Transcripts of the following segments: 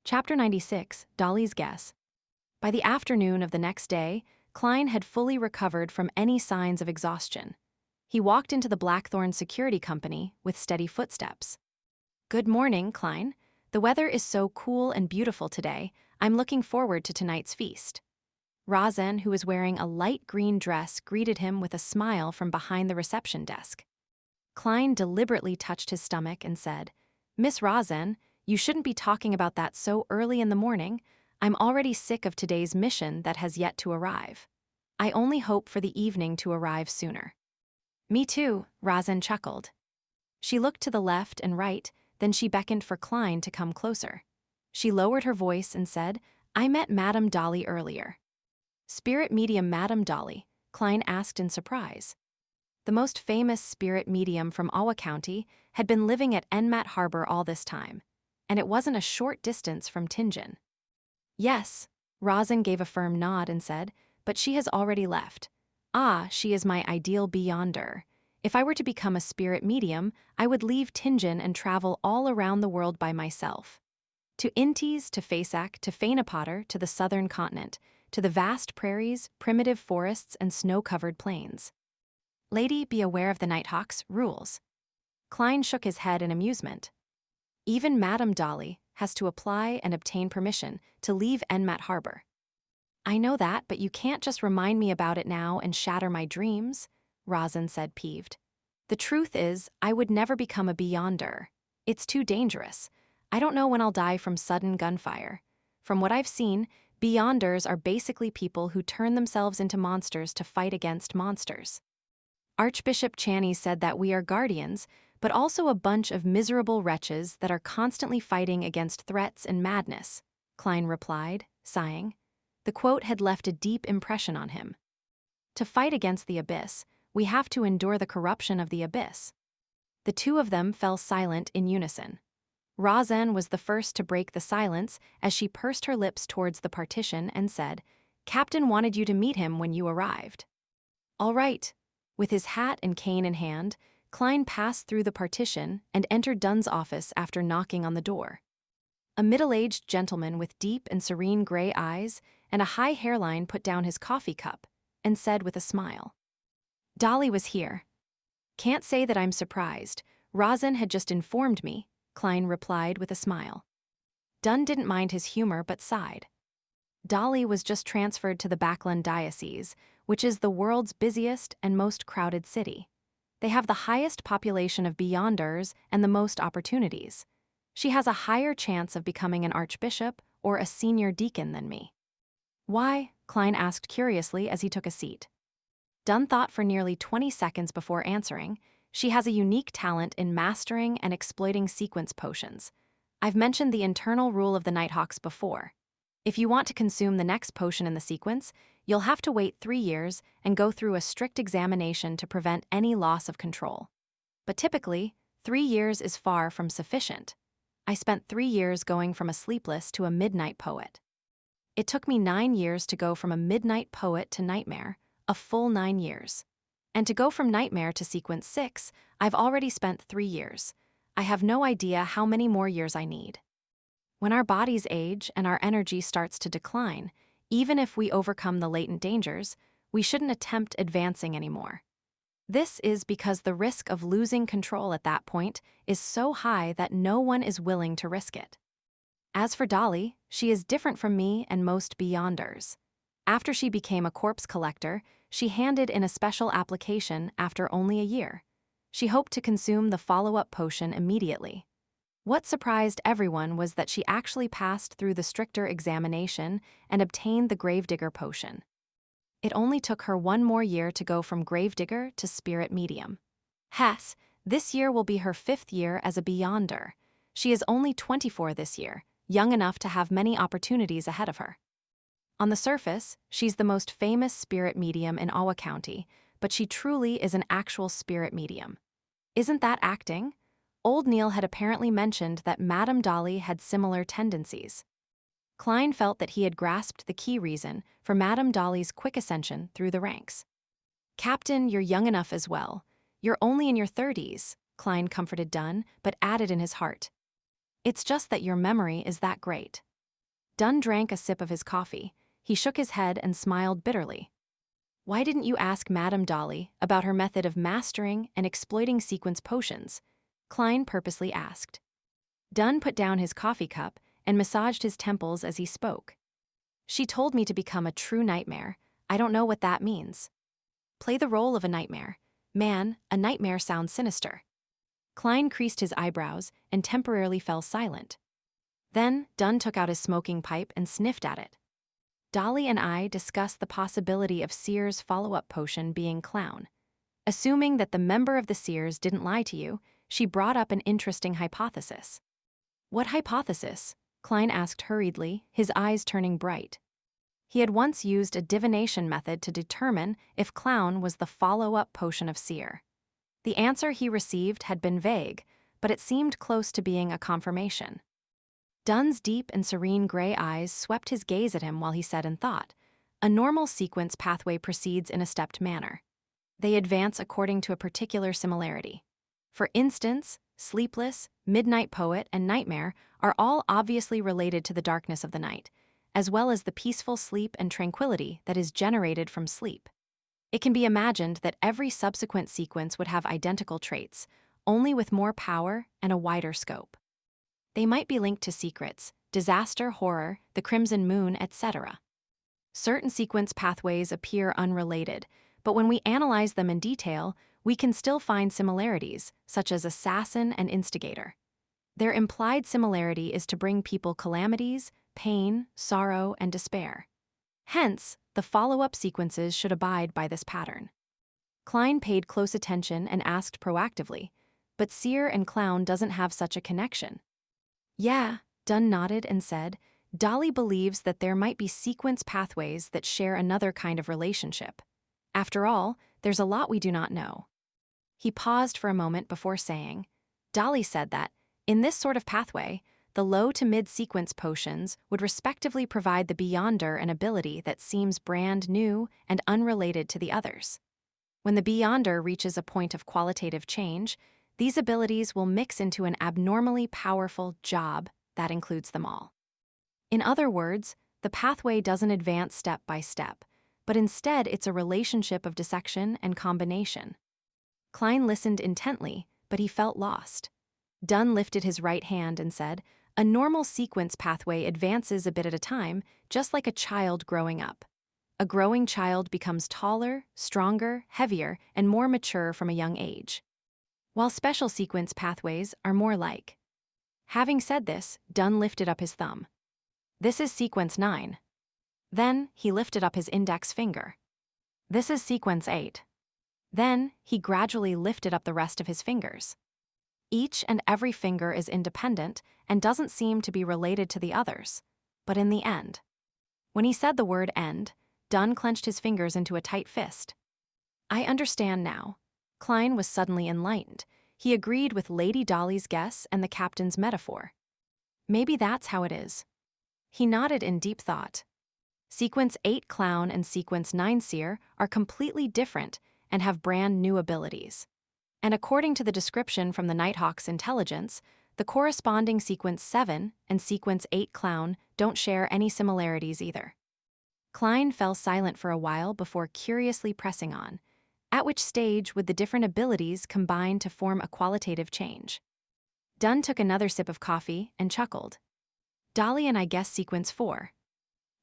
Chapter 96, Daly's Guess. By the afternoon of the next day, Klein had fully recovered from any signs of exhaustion. He walked into the Blackthorn Security Company with steady footsteps. "Good morning, Klein. The weather is so cool and beautiful today. I'm looking forward to tonight's feast." Rosen, who was wearing a light green dress, greeted him with a smile from behind the reception desk. Klein deliberately touched his stomach and said, "Miss Rosen, you shouldn't be talking about that so early in the morning. I'm already sick of today's mission that has yet to arrive. I only hope for the evening to arrive sooner." "Me too," Rosen chuckled. She looked to the left and right, then she beckoned for Klein to come closer. She lowered her voice and said, "I met Madame Daly earlier." "Spirit medium Madame Daly?" Klein asked in surprise. The most famous spirit medium from Awa County had been living at Enmat Harbor all this time, and it wasn't a short distance from Tingen. "Yes," Rosen gave a firm nod and said, "but she has already left. Ah, she is my ideal beyonder. If I were to become a spirit medium, I would leave Tingen and travel all around the world by myself. To Intis, to Fasak, to Fainapotter, to the southern continent, to the vast prairies, primitive forests, and snow-covered plains. Lady, be aware of the Nighthawk's rules." Klein shook his head in amusement. "Even Madame Daly has to apply and obtain permission to leave Enmat Harbor." "I know that, but you can't just remind me about it now and shatter my dreams," Rosen said, peeved. "The truth is, I would never become a beyonder. It's too dangerous. I don't know when I'll die from sudden gunfire. From what I've seen, beyonders are basically people who turn themselves into monsters to fight against monsters. Archbishop Channy said that we are guardians, but also a bunch of miserable wretches that are constantly fighting against threats and madness," Klein replied, sighing. The quote had left a deep impression on him. To fight against the abyss, we have to endure the corruption of the abyss. The two of them fell silent in unison. Rosen was the first to break the silence as she pursed her lips towards the partition and said, "Captain wanted you to meet him when you arrived." "All right." With his hat and cane in hand, Klein passed through the partition and entered Dunn's office after knocking on the door. A middle-aged gentleman with deep and serene gray eyes and a high hairline put down his coffee cup and said with a smile, "Daly was here." "Can't say that I'm surprised. Rosen had just informed me," Klein replied with a smile. Dunn didn't mind his humor but sighed. Daly was just transferred to the Backland Diocese, which is the world's busiest and most crowded city. They have the highest population of beyonders and the most opportunities. She has a higher chance of becoming an archbishop or a senior deacon than me. "Why?" Klein asked curiously as he took a seat. Dunn thought for nearly 20 seconds before answering. "She has a unique talent in mastering and exploiting sequence potions. I've mentioned the internal rule of the Nighthawks before. If you want to consume the next potion in the sequence, you'll have to wait 3 years and go through a strict examination to prevent any loss of control. But typically, 3 years is far from sufficient. I spent 3 years going from a sleepless to a midnight poet. It took me 9 years to go from a midnight poet to nightmare, a full 9 years. And to go from nightmare to sequence 6, I've already spent 3 years. I have no idea how many more years I need. When our bodies age and our energy starts to decline, even if we overcome the latent dangers, we shouldn't attempt advancing anymore. This is because the risk of losing control at that point is so high that no one is willing to risk it. As for Daly, she is different from me and most beyonders. After she became a corpse collector, she handed in a special application after only a year. She hoped to consume the follow-up potion immediately. What surprised everyone was that she actually passed through the stricter examination and obtained the Gravedigger potion. It only took her 1 more year to go from Gravedigger to Spirit Medium. Hess, this year will be her 5th year as a Beyonder. She is only 24 this year, young enough to have many opportunities ahead of her. On the surface, she's the most famous spirit medium in Awa County, but she truly is an actual spirit medium. Isn't that acting? Old Neil had apparently mentioned that Madame Daly had similar tendencies. Klein felt that he had grasped the key reason for Madame Daly's quick ascension through the ranks. "Captain, you're young enough as well. You're only in your 30s, Klein comforted Dunn, but added in his heart, "It's just that your memory is that great." Dunn drank a sip of his coffee. He shook his head and smiled bitterly. Why didn't you ask Madame Daly about her method of mastering and exploiting sequence potions? Klein purposely asked. Dunn put down his coffee cup and massaged his temples as he spoke. She told me to become a true nightmare. I don't know what that means. Play the role of a nightmare. Man, a nightmare sounds sinister. Klein creased his eyebrows and temporarily fell silent. Then Dunn took out his smoking pipe and sniffed at it. Daly and I discussed the possibility of Seer's follow-up potion being clown. Assuming that the member of the Seers didn't lie to you, she brought up an interesting hypothesis. What hypothesis? Klein asked hurriedly, his eyes turning bright. He had once used a divination method to determine if clown was the follow-up potion of Seer. The answer he received had been vague, but it seemed close to being a confirmation. Dunn's deep and serene gray eyes swept his gaze at him while he said in thought, a normal sequence pathway proceeds in a stepped manner. They advance according to a particular similarity. For instance, Sleepless, Midnight Poet, and Nightmare are all obviously related to the darkness of the night, as well as the peaceful sleep and tranquility that is generated from sleep. It can be imagined that every subsequent sequence would have identical traits, only with more power and a wider scope. They might be linked to secrets, disaster, horror, the crimson moon, etc. Certain sequence pathways appear unrelated, but when we analyze them in detail, we can still find similarities, such as assassin and instigator. Their implied similarity is to bring people calamities, pain, sorrow, and despair. Hence, the follow-up sequences should abide by this pattern. Klein paid close attention and asked proactively, but Seer and Clown doesn't have such a connection. Yeah, Dunn nodded and said, Daly believes that there might be sequence pathways that share another kind of relationship. After all, there's a lot we do not know. He paused for a moment before saying, Daly said that, in this sort of pathway, the low to mid-sequence potions would respectively provide the Beyonder an ability that seems brand new and unrelated to the others. When the Beyonder reaches a point of qualitative change, these abilities will mix into an abnormally powerful job that includes them all. In other words, the pathway doesn't advance step by step, but instead it's a relationship of dissection and combination. Klein listened intently, but he felt lost. Dunn lifted his right hand and said, a normal sequence pathway advances a bit at a time, just like a child growing up. A growing child becomes taller, stronger, heavier, and more mature from a young age, while special sequence pathways are more like. Having said this, Dunn lifted up his thumb. This is sequence 9. Then he lifted up his index finger. This is sequence 8. Then he gradually lifted up the rest of his fingers. Each and every finger is independent and doesn't seem to be related to the others. But in the end, when he said the word end, Dunn clenched his fingers into a tight fist. I understand now. Klein was suddenly enlightened. He agreed with Lady Daly's guess and the captain's metaphor. Maybe that's how it is. He nodded in deep thought. Sequence 8 Clown and Sequence 9 Seer are completely different and have brand new abilities. And according to the description from the Nighthawk's intelligence, the corresponding Sequence 7 and Sequence 8 Clown don't share any similarities either. Klein fell silent for a while before curiously pressing on, at which stage would the different abilities combine to form a qualitative change. Dunn took another sip of coffee and chuckled. Daly and I guess Sequence 4.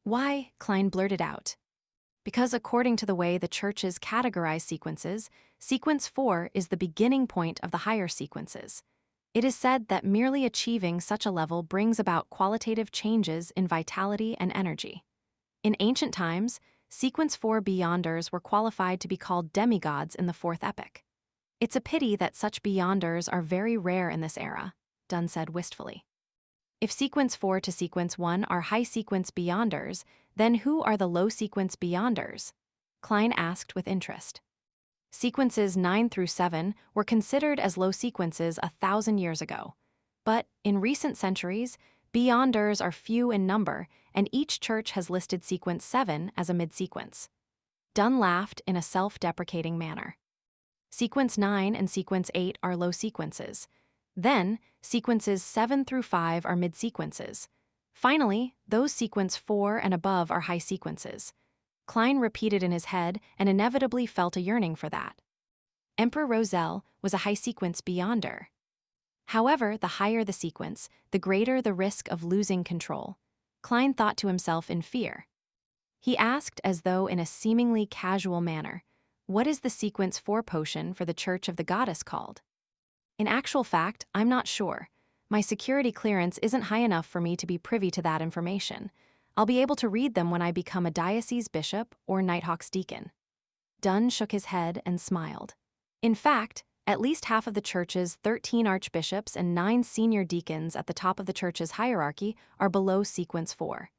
Why? Klein blurted out. Because according to the way the churches categorize sequences, Sequence 4 is the beginning point of the higher sequences. It is said that merely achieving such a level brings about qualitative changes in vitality and energy. In ancient times, Sequence 4 Beyonders were qualified to be called demigods in the fourth epic. It's a pity that such Beyonders are very rare in this era, Dunn said wistfully. If Sequence 4 to Sequence 1 are high sequence Beyonders, then who are the low sequence Beyonders? Klein asked with interest. Sequences 9 through 7 were considered as low sequences 1,000 years ago. But, in recent centuries, Beyonders are few in number, and each church has listed Sequence 7 as a mid-sequence. Dunn laughed in a self-deprecating manner. Sequence 9 and Sequence 8 are low sequences. Then, Sequences 7 through 5 are mid-sequences. Finally, those sequence 4 and above are high sequences. Klein repeated in his head and inevitably felt a yearning for that. Emperor Roselle was a high sequence beyonder. However, the higher the sequence, the greater the risk of losing control. Klein thought to himself in fear. He asked, as though in a seemingly casual manner, "What is the sequence 4 potion for the Church of the Goddess called?" In actual fact, I'm not sure. My security clearance isn't high enough for me to be privy to that information. I'll be able to read them when I become a diocese bishop or Nighthawk's deacon. Dunn shook his head and smiled. In fact, at least half of the church's 13 archbishops and 9 senior deacons at the top of the church's hierarchy are below sequence 4.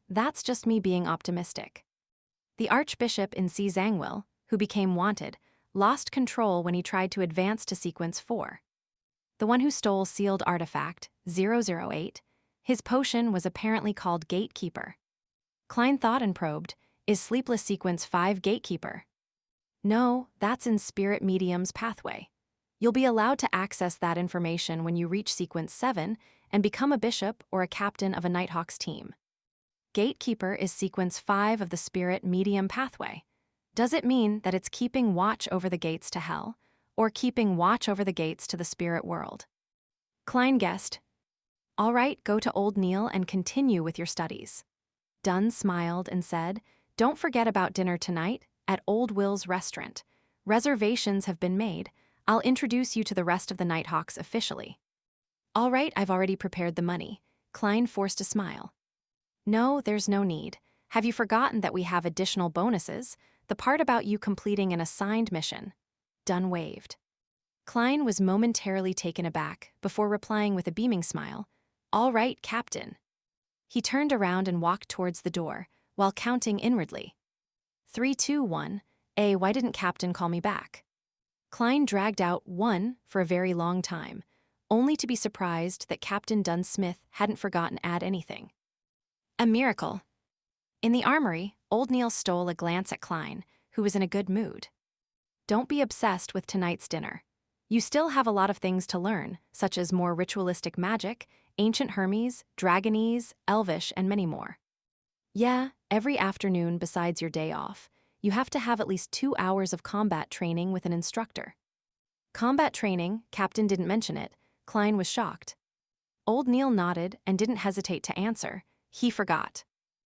That's just me being optimistic. The archbishop in C. Zangwill, who became wanted, lost control when he tried to advance to sequence 4. The one who stole sealed artifact, 008, his potion was apparently called Gatekeeper. Klein thought and probed, is sleepless sequence 5 Gatekeeper? No, that's in Spirit Medium's pathway. You'll be allowed to access that information when you reach sequence 7 and become a bishop or a captain of a Nighthawks team. Gatekeeper is sequence 5 of the Spirit Medium pathway. Does it mean that it's keeping watch over the gates to hell, or keeping watch over the gates to the spirit world? Klein guessed. All right, go to Old Neil and continue with your studies. Dunn smiled and said, don't forget about dinner tonight at Old Will's restaurant. Reservations have been made. I'll introduce you to the rest of the Nighthawks officially. All right, I've already prepared the money. Klein forced a smile. No, there's no need. Have you forgotten that we have additional bonuses? The part about you completing an assigned mission. Dunn waved. Klein was momentarily taken aback before replying with a beaming smile. All right, Captain. He turned around and walked towards the door, while counting inwardly. 3, 2, 1. Why didn't Captain call me back? Klein dragged out 1 for a very long time, only to be surprised that Captain Dunn Smith hadn't forgotten to add anything. A miracle. In the armory, Old Neil stole a glance at Klein, who was in a good mood. Don't be obsessed with tonight's dinner. You still have a lot of things to learn, such as more ritualistic magic, ancient Hermes, Dragonese, Elvish, and many more. Yeah, every afternoon besides your day off, you have to have at least 2 hours of combat training with an instructor. Combat training, Captain didn't mention it. Klein was shocked. Old Neil nodded and didn't hesitate to answer. He forgot.